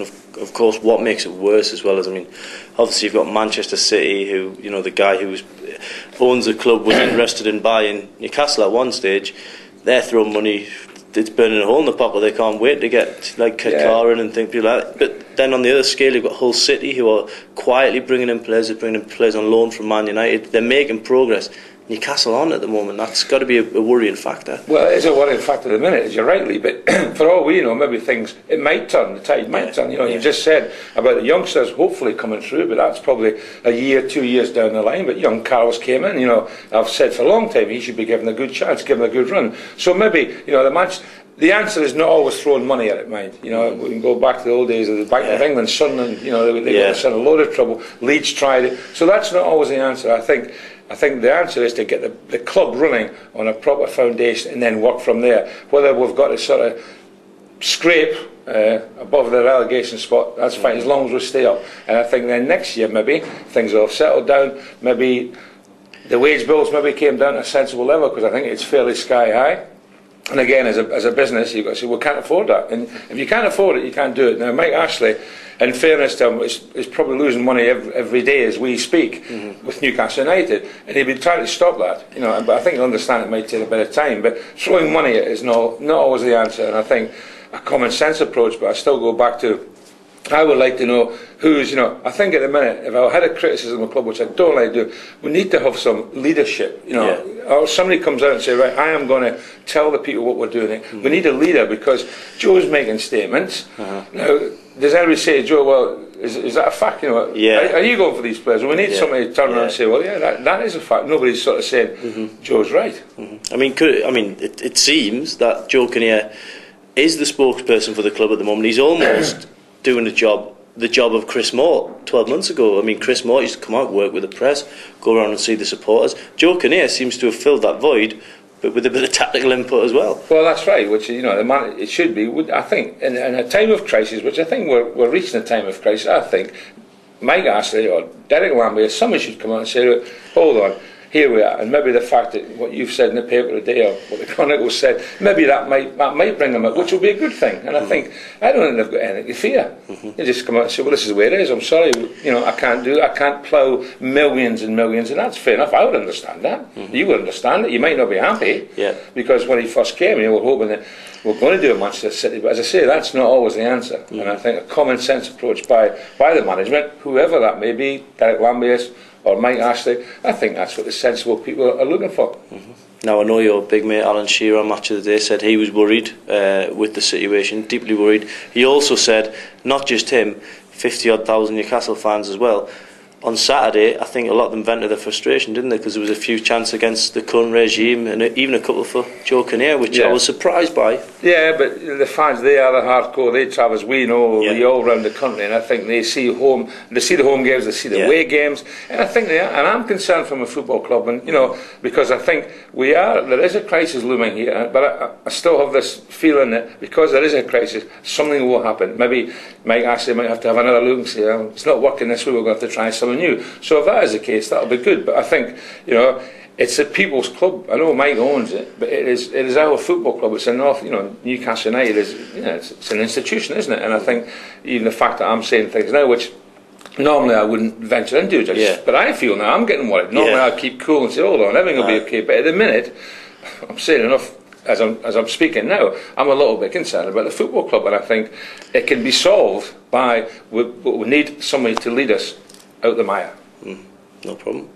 And of course, what makes it worse as well is, I mean, obviously you've got Manchester City, who, you know, the guy who owns the club was interested in buying Newcastle at one stage. They're throwing money. It's burning a hole in the pocket. They can't wait to get like Kakar in and people like that. But then on the other scale, you've got Hull City, who are quietly bringing in players. They're bringing in players on loan from Man United. They're making progress. Newcastle on at the moment. That's got to be a worrying factor. Well, it is a worrying factor at the minute, as you're rightly. But for all we know, maybe it might turn. The tide might turn. You know, you just said about the youngsters hopefully coming through, but that's probably a year, 2 years down the line. But young Carlos came in. You know, I've said for a long time he should be given a good chance, given a good run. So maybe, you know, the answer is not always throwing money at it, mind. You know, we can go back to the old days of the Bank of England, Sunderland, you know, they got us in a load of trouble. Leeds tried it. So that's not always the answer. I think the answer is to get the club running on a proper foundation and then work from there. Whether we've got to sort of scrape above the relegation spot, that's fine, as long as we stay up. And I think then next year maybe things will have settled down. Maybe the wage bills maybe came down to a sensible level, because I think it's fairly sky high. And again, as a business, you've got to say, we can't afford that. And if you can't afford it, you can't do it. Now, Mike Ashley, in fairness to him, is probably losing money every day as we speak with Newcastle United. And he'll be trying to stop that. You know, but I think he'll understand it might take a bit of time. But throwing money is not always the answer. And I think a common sense approach, but I still go back to, I would like to know who's, you know, I think at the minute, if I had a criticism of the club, which I don't like to do, we need to have some leadership, you know, or somebody comes out and say, right, I am going to tell the people what we're doing. We need a leader, because Joe's making statements. Now, does everybody say, Joe, well, is that a fact? You know, are you going for these players? We need somebody to turn around and say, well, that is a fact. Nobody's sort of saying, Joe's right. I mean, it seems that Joe Kinnear is the spokesperson for the club at the moment. He's almost doing the job of Chris Moore 12 months ago. I mean, Chris Moore used to come out, work with the press, go around and see the supporters. Joe Kinnear seems to have filled that void, but with a bit of tactical input as well. Well, that's right, which, you know, it should be. I think in a time of crisis, which I think we're reaching a time of crisis, I think Mike Ashley or Derek Lambie, somebody should come out and say, hold on, here we are. And maybe the fact that what you've said in the paper today, or what the Chronicle said, maybe that might bring them up, which will be a good thing. And I think, I don't think they've got anything to fear. They just come out and say, well, this is the way it is. I'm sorry, you know, I can't plough millions and millions, and that's fair enough. I would understand that. You would understand it. You might not be happy, because when he first came, you were hoping that we're going to do a Manchester City. But as I say, that's not always the answer. And I think a common sense approach by the management, whoever that may be, Derek Lambie or Mike Ashley, I think that's what the sensible people are looking for. Now, I know your big mate Alan Shearer on Match of the Day said he was worried with the situation, deeply worried. He also said, not just him, 50-odd thousand Newcastle fans as well. On Saturday, I think a lot of them vented their frustration, didn't they? Because there was a few chances against the current regime, and even a couple for Joe Kinnear, which I was surprised by. Yeah, but the fans, they are the hardcore. They travel, as we know, all around the country, and I think they see the home games, they see the away games, and I think they are. And I'm concerned from a football club, and you know, because I think there is a crisis looming here, but I still have this feeling that because there is a crisis, something will happen. Maybe Mike Ashley might have to have another look and say, it's not working this way, we're going to have to try something new. So if that is the case, that'll be good. But I think, you know, it's a people's club. I know Mike owns it, but it is our football club. It's enough, you know, Newcastle United is, you know, it's an institution, isn't it? And I think even the fact that I'm saying things now, which normally I wouldn't venture into, but I feel now I'm getting worried. Normally I'd keep cool and say, hold on, everything will be okay. But at the minute, I'm saying enough. As I'm speaking now, I'm a little bit concerned about the football club, and I think it can be solved by we need somebody to lead us out the mire. No problem.